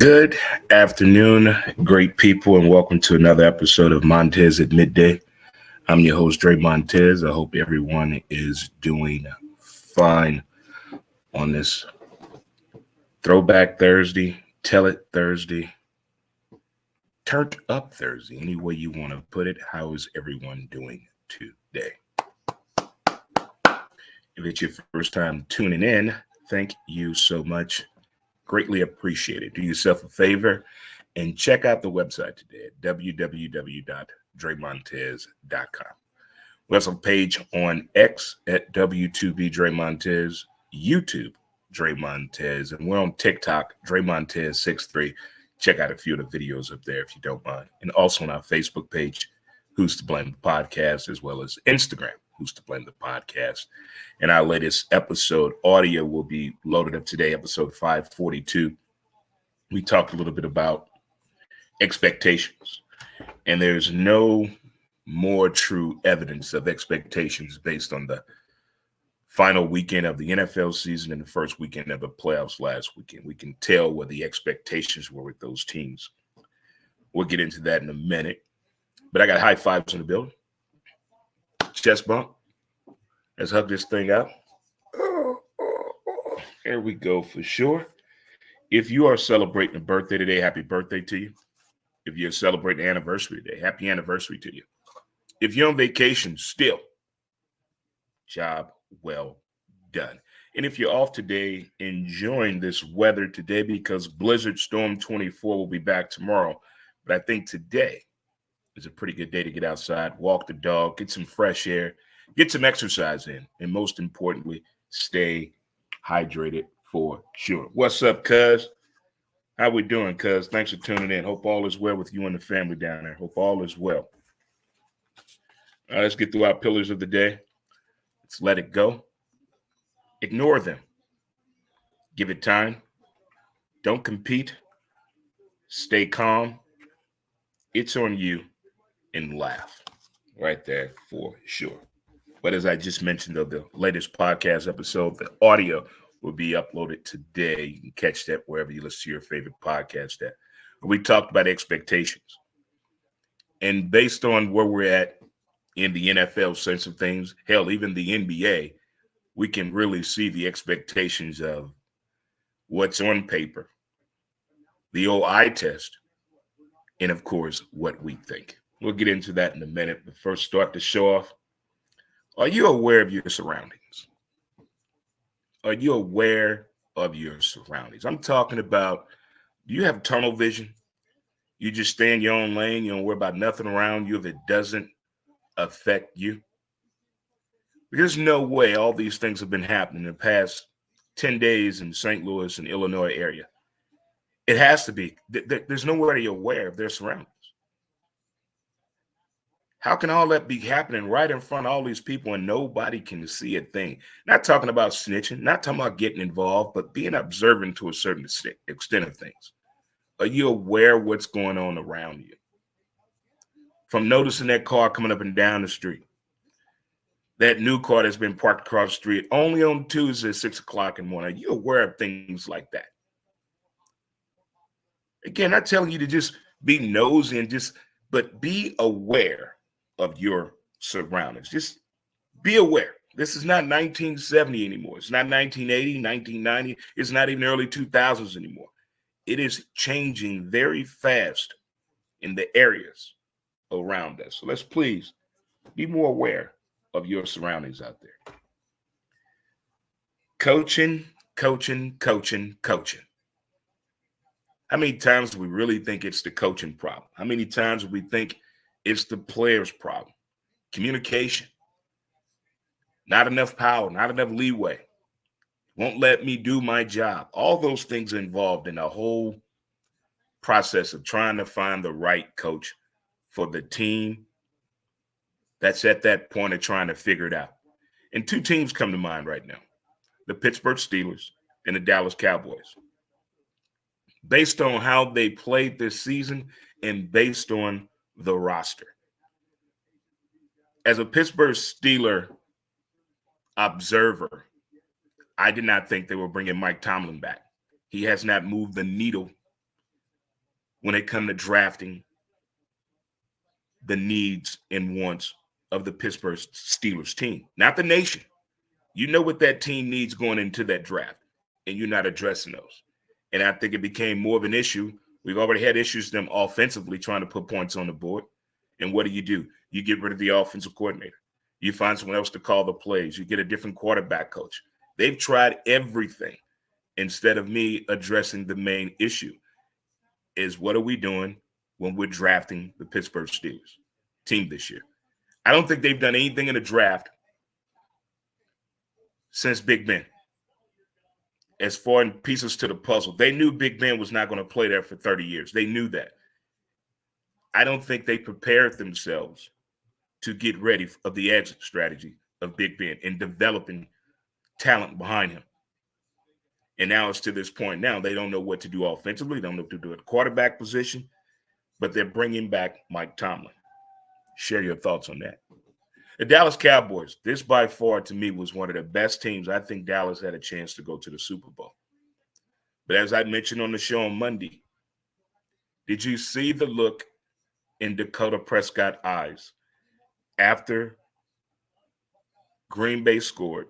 Good afternoon, great people, and welcome to another episode of Montez at Midday. I'm your host, Dre Montez. I hope everyone is doing fine on this Throwback Thursday, Tell It Thursday, Turned Up Thursday, any way you want to put it. How is everyone doing today? If it's your first time tuning in, thank you so much. Greatly appreciate it. Do yourself a favor and check out the website today at www.dremontez.com. We have a page on X at W2B YouTube Dre Montez, and we're on TikTok, Dre Montez63. Check out a few of the videos up there if you don't mind. And also on our Facebook page, Who's to Blame the Podcast, as well as Instagram, Who's to Blame the Podcast. And our latest episode audio will be loaded up today, episode 542. We talked a little bit about expectations, and there's no more true evidence of expectations based on the final weekend of the NFL season and the first weekend of the playoffs last weekend. We can tell what the expectations were with those teams. We'll get into that in a minute, but I got high fives in the building. Chest bump. Let's hug this thing out. There we go for sure. If you are celebrating a birthday today, happy birthday to you. If you're celebrating an anniversary today, happy anniversary to you. If you're on vacation still, job well done. And if you're off today, enjoying this weather today because Blizzard Storm 24 will be back tomorrow. But I think today is a pretty good day to get outside, walk the dog, get some fresh air, get some exercise in, and most importantly, stay hydrated for sure. What's up, cuz? How we doing, cuz? Thanks for tuning in. Hope all is well with you and the family down there. Hope all is well. All right, let's get through our pillars of the day. Let's let it go. Ignore them. Give it time. Don't compete. Stay calm. It's on you, and laugh. Right there for sure. But as I just mentioned, though, the latest podcast episode, the audio will be uploaded today. You can catch that wherever you listen to your favorite podcast at. We talked about expectations. And based on where we're at in the NFL sense of things, hell, even the NBA, we can really see the expectations of what's on paper, the old eye test, and of course, what we think. We'll get into that in a minute, but first start the show off. Are you aware of your surroundings? Are you aware of your surroundings? I'm talking about, do you have tunnel vision? You just stay in your own lane. You don't worry about nothing around you if it doesn't affect you. There's no way all these things have been happening in the past 10 days in St. Louis and Illinois area. It has to be. There's nowhere you're aware of their surroundings. How can all that be happening right in front of all these people and nobody can see a thing? Not talking about snitching, not talking about getting involved, but being observant to a certain extent of things. Are you aware of what's going on around you? From noticing that car coming up and down the street, that new car that's been parked across the street only on Tuesday at 6 o'clock in the morning. Are you aware of things like that? Again, not telling you to just be nosy and but be aware of your surroundings. Just be aware. This is not 1970 anymore. It's not 1980, 1990. It's not even early 2000s anymore. It is changing very fast in the areas around us. So let's please be more aware of your surroundings out there. Coaching. How many times do we really think it's the coaching problem? How many times do we think it's the players' problem? Communication. Not enough power, not enough leeway. Won't let me do my job. All those things are involved in the whole process of trying to find the right coach for the team that's at that point of trying to figure it out. And two teams come to mind right now, the Pittsburgh Steelers and the Dallas Cowboys. Based on how they played this season and based on the roster. As a Pittsburgh Steeler observer, I did not think they were bringing Mike Tomlin back. He has not moved the needle when it comes to drafting the needs and wants of the Pittsburgh Steelers team, not the nation. You know what that team needs going into that draft, and you're not addressing those. And I think it became more of an issue. We've already had issues with them offensively trying to put points on the board. And what do? You get rid of the offensive coordinator. You find someone else to call the plays. You get a different quarterback coach. They've tried everything instead of me addressing the main issue is what are we doing when we're drafting the Pittsburgh Steelers team this year? I don't think they've done anything in the draft since Big Ben. As far as pieces to the puzzle, they knew Big Ben was not going to play there for 30 years. They knew that. I don't think they prepared themselves to get ready of the exit strategy of Big Ben and developing talent behind him. And now it's to this point now, they don't know what to do offensively. They don't know what to do at the quarterback position, but they're bringing back Mike Tomlin. Share your thoughts on that. The Dallas Cowboys, this by far to me was one of the best teams. I think Dallas had a chance to go to the Super Bowl. But as I mentioned on the show on Monday, did you see the look in Dakota Prescott's eyes after Green Bay scored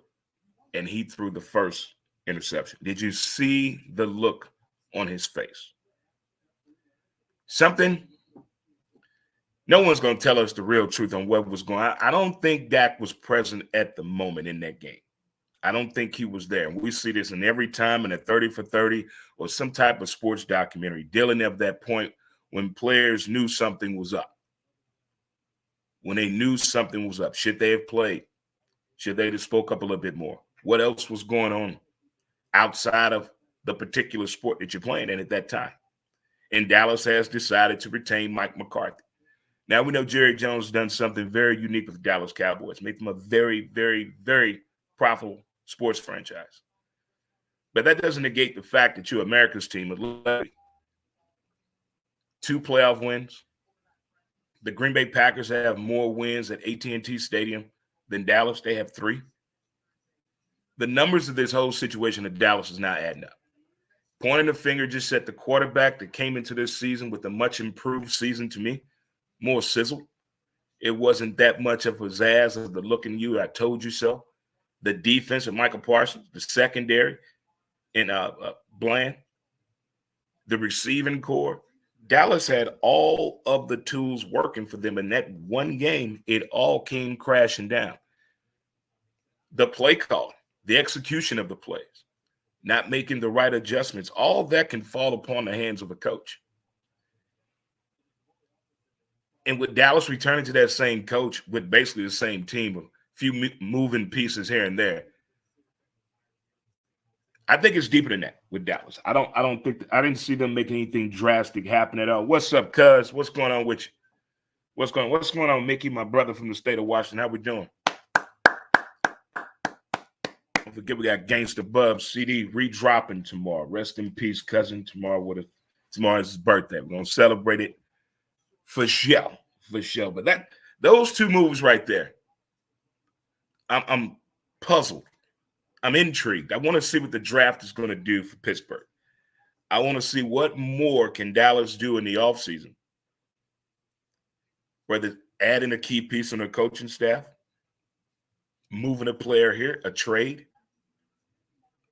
and he threw the first interception? Did you see the look on his face? Something. No one's going to tell us the real truth on what was going on. I don't think Dak was present at the moment in that game. I don't think he was there. And we see this in every time in a 30 for 30 or some type of sports documentary dealing at that point when players knew something was up. When they knew something was up. Should they have played? Should they have spoke up a little bit more? What else was going on outside of the particular sport that you're playing in at that time? And Dallas has decided to retain Mike McCarthy. Now we know Jerry Jones done something very unique with the Dallas Cowboys, made them a very, very, very profitable sports franchise. But that doesn't negate the fact that you're America's team with 2 playoff wins. The Green Bay Packers have more wins at AT&T Stadium than Dallas. They have 3. The numbers of this whole situation at Dallas is not adding up. Pointing the finger just at the quarterback that came into this season with a much improved season to me. More sizzle. It wasn't that much of a pizzazz of the look in you. I told you so. The defense of Michael Parsons, the secondary and Bland, the receiving core. Dallas had all of the tools working for them. In that one game, it all came crashing down. The play call, the execution of the plays, not making the right adjustments, all that can fall upon the hands of a coach. And with Dallas returning to that same coach with basically the same team, a few moving pieces here and there, I think it's deeper than that with Dallas. I didn't see them making anything drastic happen at all. What's up, cuz? What's going on with you? What's going on, Mickey, my brother from the state of Washington? How we doing? Don't forget we got Gangsta Bub CD redropping tomorrow. Rest in peace, cousin. Tomorrow's his birthday. We're gonna celebrate it. For sure. But those 2 moves right there, I'm puzzled. I'm intrigued. I want to see what the draft is going to do for Pittsburgh. I want to see what more can Dallas do in the offseason. Whether adding a key piece on their coaching staff, moving a player here, a trade,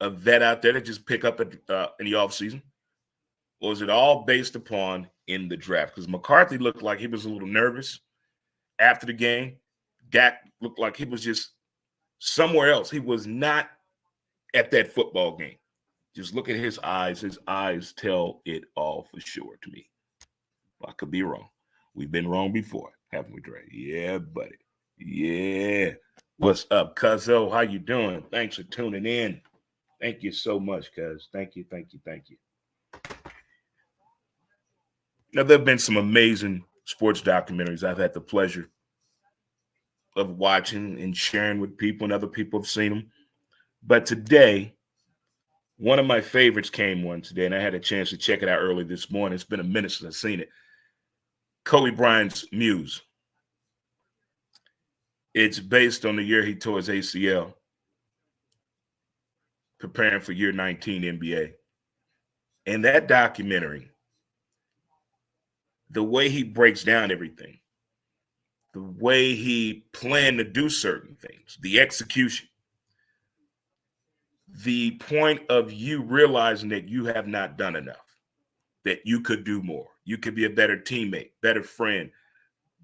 a vet out there to just pick up in the offseason. Or is it all based upon in the draft? Because McCarthy looked like he was a little nervous after the game. Dak looked like he was just somewhere else. He was not at that football game. Just look at his eyes. His eyes tell it all for sure to me. I could be wrong. We've been wrong before, haven't we, Dre? Yeah, buddy. Yeah. What's up, Cuzzo? How you doing? Thanks for tuning in. Thank you so much, cuz. Thank you. Now, there have been some amazing sports documentaries I've had the pleasure of watching and sharing with people, and other people have seen them. But today, one of my favorites came one today, and I had a chance to check it out early this morning. It's been a minute since I've seen it. Kobe Bryant's Muse. It's based on the year he tore his ACL, preparing for year 19 NBA. And that documentary the way he breaks down everything, the way he planned to do certain things, the execution, the point of you realizing that you have not done enough, that you could do more. You could be a better teammate, better friend,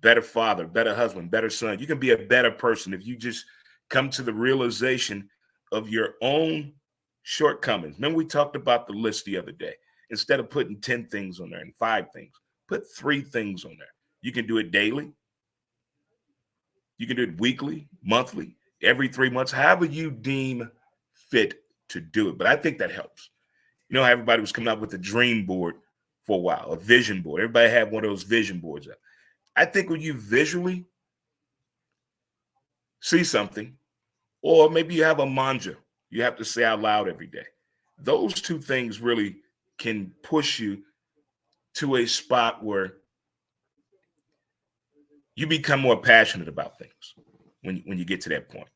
better father, better husband, better son. You can be a better person if you just come to the realization of your own shortcomings. Remember, we talked about the list the other day. Instead of putting 10 things on there and 5 things, put 3 things on there. You can do it daily. You can do it weekly, monthly, every 3 months, however you deem fit to do it. But I think that helps. You know how everybody was coming up with a dream board for a while, a vision board. Everybody had one of those vision boards up. I think when you visually see something, or maybe you have a mantra you have to say out loud every day, those 2 things really can push you to a spot where you become more passionate about things when you get to that point.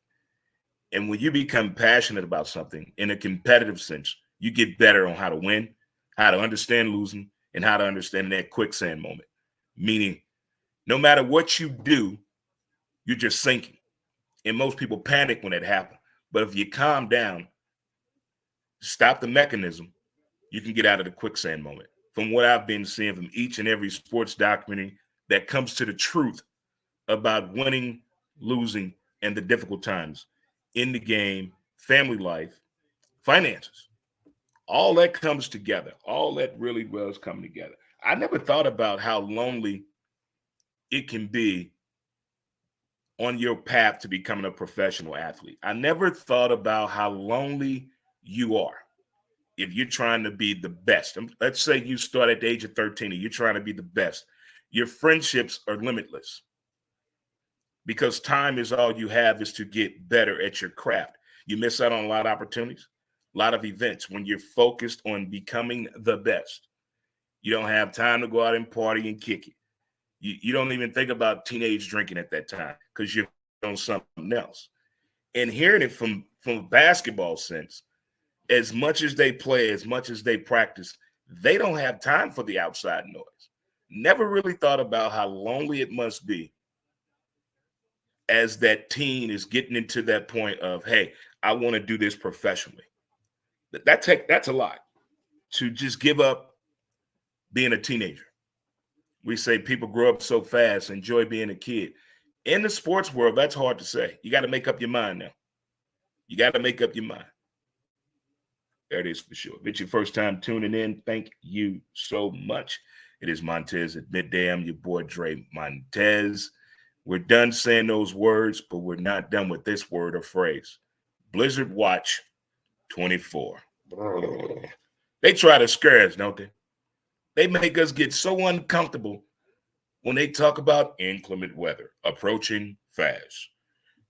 And when you become passionate about something in a competitive sense, you get better on how to win, how to understand losing, and how to understand that quicksand moment. Meaning, no matter what you do, you're just sinking. And most people panic when it happens. But if you calm down, stop the mechanism, you can get out of the quicksand moment. From what I've been seeing from each and every sports documentary that comes to the truth about winning, losing, and the difficult times in the game, family life, finances, all that comes together. All that really does come together. I never thought about how lonely it can be on your path to becoming a professional athlete. I never thought about how lonely you are if you're trying to be the best. Let's say you start at the age of 13 and you're trying to be the best. Your friendships are limitless because time is all you have is to get better at your craft. You miss out on a lot of opportunities, a lot of events when you're focused on becoming the best. You don't have time to go out and party and kick it. You don't even think about teenage drinking at that time because you're on something else. And hearing it from a basketball sense, as much as they play, as much as they practice, they don't have time for the outside noise. Never really thought about how lonely it must be as that teen is getting into that point of, hey, I want to do this professionally. That's a lot to just give up being a teenager. We say people grow up so fast, enjoy being a kid. In the sports world, that's hard to say. You got to make up your mind now. You got to make up your mind. There it is for sure. If it's your first time tuning in, thank you so much. It is Montez at midday. I'm your boy, Dre Montez. We're done saying those words, but we're not done with this word or phrase. Blizzard Watch 24. They try to scare us, don't they? They make us get so uncomfortable when they talk about inclement weather approaching fast.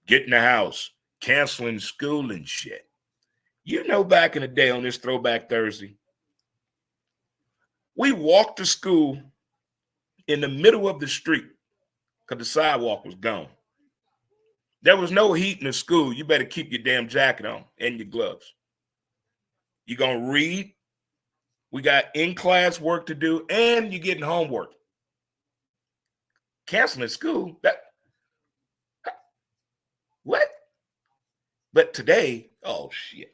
Get in the house, canceling school and shit. You know, back in the day on this Throwback Thursday, we walked to school in the middle of the street because the sidewalk was gone. There was no heat in the school. You better keep your damn jacket on and your gloves. You're going to read. We got in-class work to do, and you're getting homework. Canceling school? What? But today, oh, shit.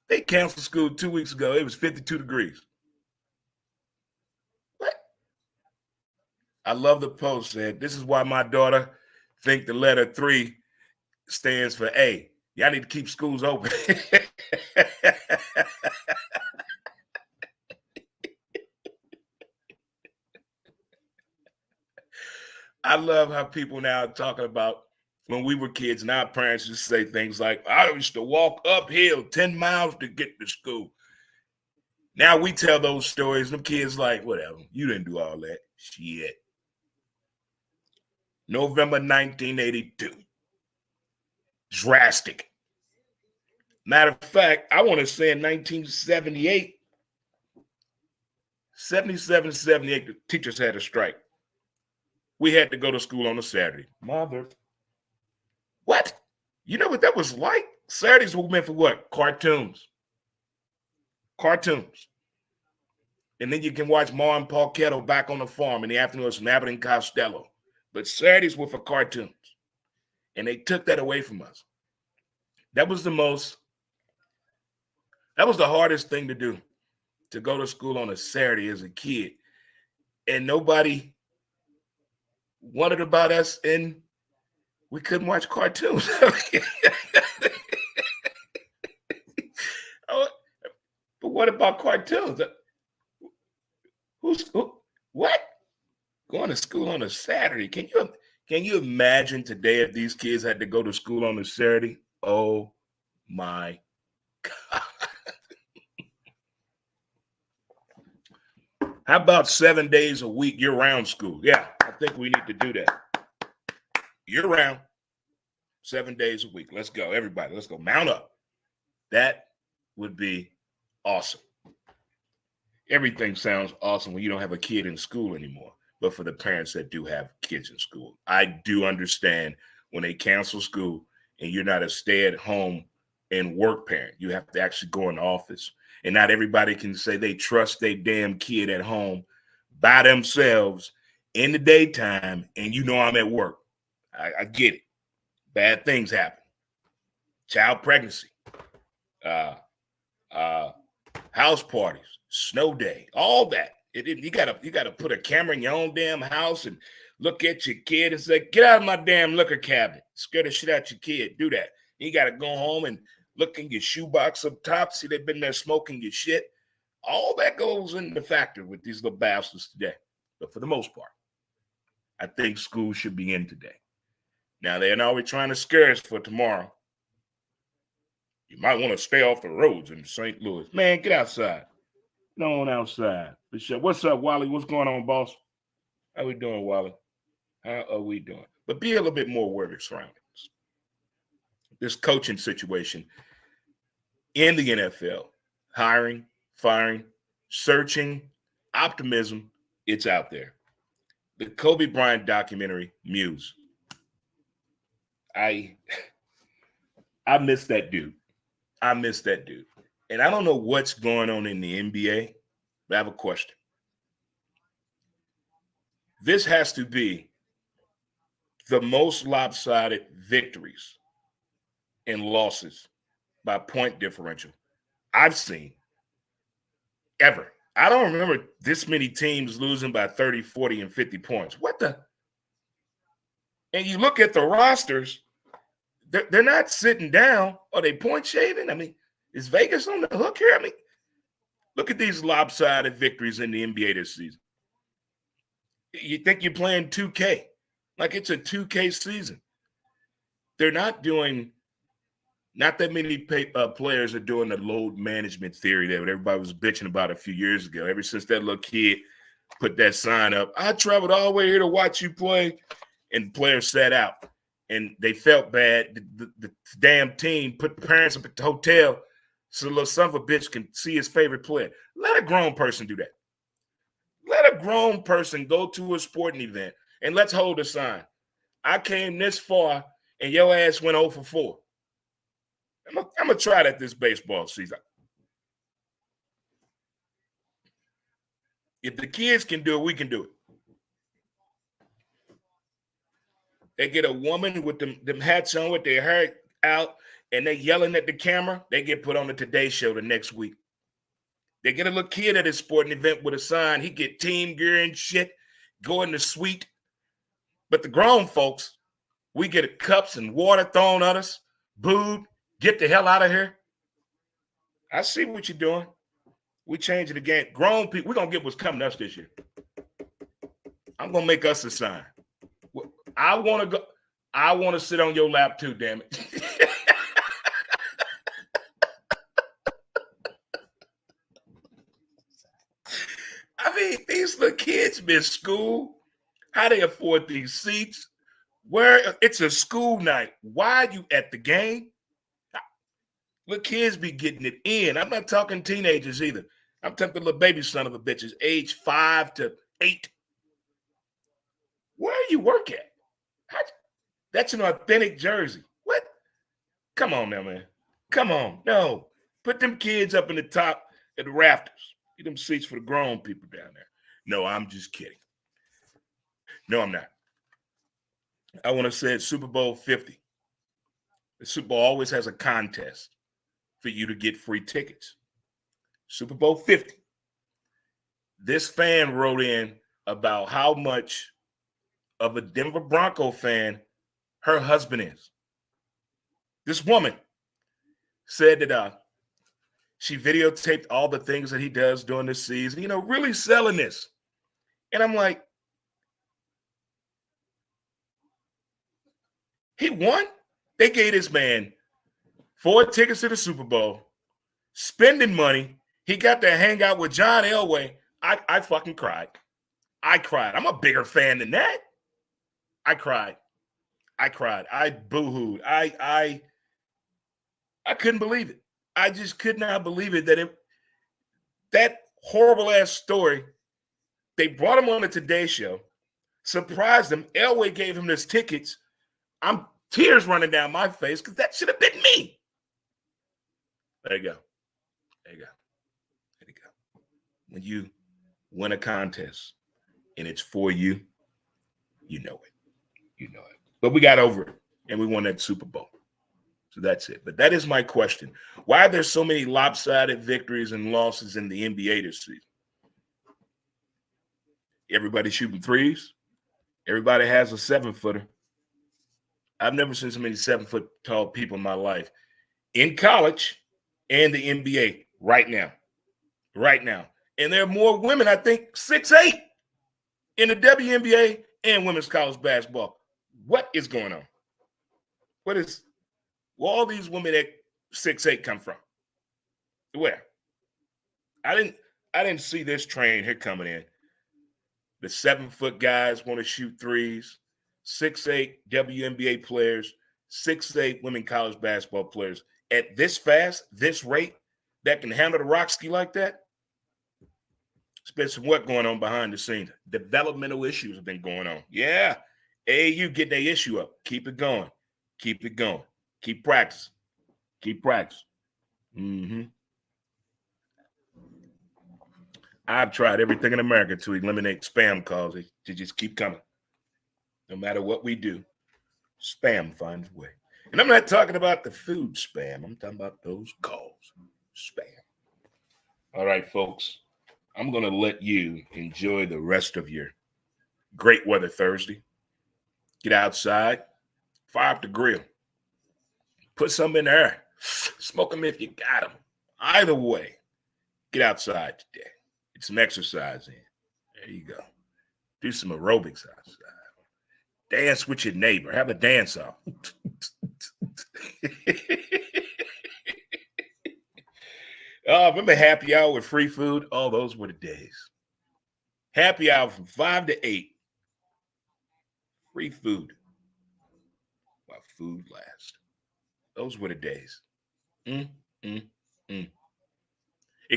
They canceled school 2 weeks ago. It was 52 degrees. What? I love the post said, this is why my daughter think the letter 3 stands for A. Y'all need to keep schools open. I love how people now are talking about when we were kids and our parents used to say things like, I used to walk uphill 10 miles to get to school. Now we tell those stories, and the kids like, whatever, you didn't do all that. Shit. November 1982. Drastic. Matter of fact, I want to say in 1978, 77, 78, the teachers had a strike. We had to go to school on a Saturday. Mother. What? You know what that was like? Saturdays were meant for what? Cartoons. Cartoons. And then you can watch Ma and Paul Kettle back on the farm in the afternoon with some Abbott and Costello. But Saturdays were for cartoons. And they took that away from us. That was the hardest thing to do, to go to school on a Saturday as a kid. And nobody wanted about us, and we couldn't watch cartoons. But what about cartoons? What? Going to school on a Saturday? Can you imagine today if these kids had to go to school on a Saturday? Oh my God. How about 7 days a week year-round school? Yeah, I think we need to do that. Year-round, 7 days a week. Let's go, everybody. Let's go. Mount up. That would be awesome. Everything sounds awesome when you don't have a kid in school anymore. But for the parents that do have kids in school, I do understand when they cancel school and you're not a stay-at-home and work parent. You have to actually go in the office. And not everybody can say they trust their damn kid at home by themselves in the daytime, and you know I'm at work. I get it. Bad things happen. Child pregnancy, house parties, snow day, all that. You gotta put a camera in your own damn house and look at your kid and say, "Get out of my damn liquor cabinet." Scare the shit out your kid. Do that. You gotta go home and look in your shoebox up top, see they've been there smoking your shit. All that goes into factor with these little bastards today. But for the most part, I think school should be in today. Now, they're always trying to scare us for tomorrow. You might want to stay off the roads in St. Louis. Man, get outside. Get on outside. For sure. What's up, Wally? What's going on, boss? How we doing, Wally? How are we doing? But be a little bit more aware of your surroundings. This coaching situation in the NFL, hiring, firing, searching, optimism, it's out there. The Kobe Bryant documentary, Muse. I miss that dude. I miss that dude. And I don't know what's going on in the NBA, but I have a question. This has to be the most lopsided victories and losses by point differential I've seen ever. I don't remember this many teams losing by 30, 40, and 50 points. What the? And you look at the rosters, they're not sitting down. Are they point shaving? I mean, is Vegas on the hook here? I mean, look at these lopsided victories in the NBA this season. You think you're playing 2K, like it's a 2K season. They're not doing, not that many players are doing the load management theory that everybody was bitching about a few years ago. Ever since that little kid put that sign up, I traveled all the way here to watch you play, and players sat out. And they felt bad. The damn team put the parents up at the hotel so the little son of a bitch can see his favorite player. Let a grown person do that. Let a grown person go to a sporting event and let's hold a sign. I came this far and your ass went 0 for 4. I'm going to try that this baseball season. If the kids can do it, we can do it. They get a woman with them hats on with their hair out and they yelling at the camera, they get put on the Today Show the next week. They get a little kid at a sporting event with a sign. He get team gear and shit, go in the suite. But the grown folks, we get cups and water thrown at us, booed, get the hell out of here. I see what you're doing. We changing the game. Grown people, we're going to get what's coming to us this year. I'm going to make us a sign. I want to go. I want to sit on your lap too, damn it. I mean, these little kids miss school. How they afford these seats? Where it's a school night. Why are you at the game? Little kids be getting it in. I'm not talking teenagers either. I'm talking little baby son of a bitches, age 5 to 8. Where you work at? That's an authentic jersey. What? Come on now, man. Come on. No. Put them kids up in the top of the rafters. Get them seats for the grown people down there. No, I'm just kidding. No, I'm not. I want to say it's Super Bowl 50. The Super Bowl always has a contest for you to get free tickets. Super Bowl 50. This fan wrote in about how much of a Denver Bronco fan her husband is. This woman said that she videotaped all the things that he does during the season, really selling this. And I'm like, he won? They gave this man 4 tickets to the Super Bowl, spending money. He got to hang out with John Elway. I fucking cried. I cried. I'm a bigger fan than that. I cried. I boo-hooed. I couldn't believe it. I just could not believe it that horrible ass story. They brought him on the Today Show, surprised him. Elway gave him his tickets. I'm tears running down my face because that should have been me. There you go. There you go. There you go. When you win a contest and it's for you, you know it. You know it. But we got over it and we won that Super Bowl. So that's it. But that is my question. Why are there so many lopsided victories and losses in the NBA this season? Everybody shooting threes. Everybody has a 7-footer. I've never seen so many 7-foot tall people in my life in college and the NBA right now. Right now. And there are more women, I think, 6'8" in the WNBA and women's college basketball. What is going on? Where all these women at 6'8" come from? Where? I didn't see this train here coming in. The 7-foot guys want to shoot threes. 6'8" WNBA players, 6'8" women college basketball players at this fast, this rate, that can handle the rock ski like that. There's been some work going on behind the scenes. Developmental issues have been going on. Yeah. AAU getting their issue up. Keep it going. Keep it going. Keep practicing. Keep practicing. Mm-hmm. I've tried everything in America to eliminate spam calls. They just keep coming. No matter what we do, spam finds a way. And I'm not talking about the food spam. I'm talking about those calls. Spam. All right, folks. I'm going to let you enjoy the rest of your great weather Thursday. Get outside. Fire up the grill. Put some in there. Smoke them if you got them. Either way, get outside today. Get some exercise in. There you go. Do some aerobics outside. Dance with your neighbor. Have a dance off. Remember happy hour with free food? Oh, those were the days. Happy hour from 5 to 8. Free food while food lasts. Those were the days. It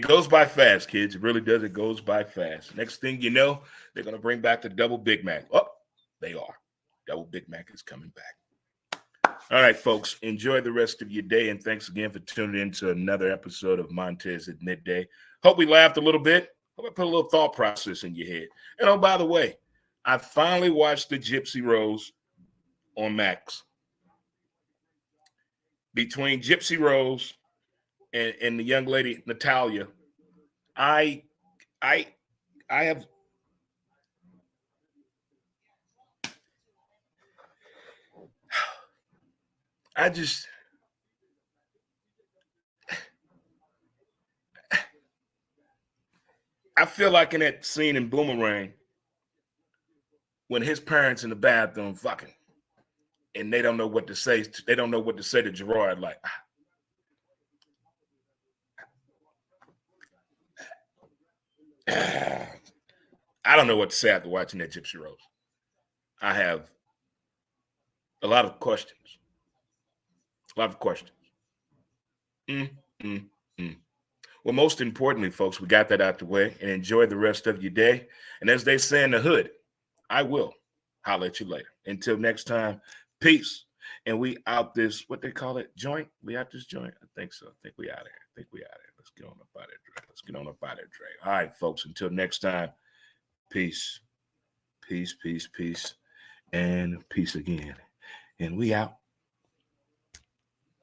goes by fast, kids. It really does. It goes by fast. Next thing you know, they're going to bring back the double Big Mac. Oh, they are. Double Big Mac is coming back. All right, folks. Enjoy the rest of your day, and thanks again for tuning in to another episode of Montez at Midday. Hope we laughed a little bit. Hope I put a little thought process in your head. And oh, by the way, I finally watched the Gypsy Rose on Max. Between Gypsy Rose and the young lady Natalia, I have I feel like in that scene in Boomerang when his parents in the bathroom fucking and they don't know what to say. They don't know what to say to Gerard. Like, I don't know what to say after watching that Gypsy Rose. I have a lot of questions. Well, most importantly, folks, we got that out the way, and enjoy the rest of your day. And as they say in the hood, I will holler at you later. Until next time, peace. And we out this, what they call it, joint? We out this joint? I think so. I think we out of here. Let's go. get on up out of there, Dre. Let's get on up out of there, Dre. All right, folks. Until next time, peace, peace, peace, peace, and peace again. And we out.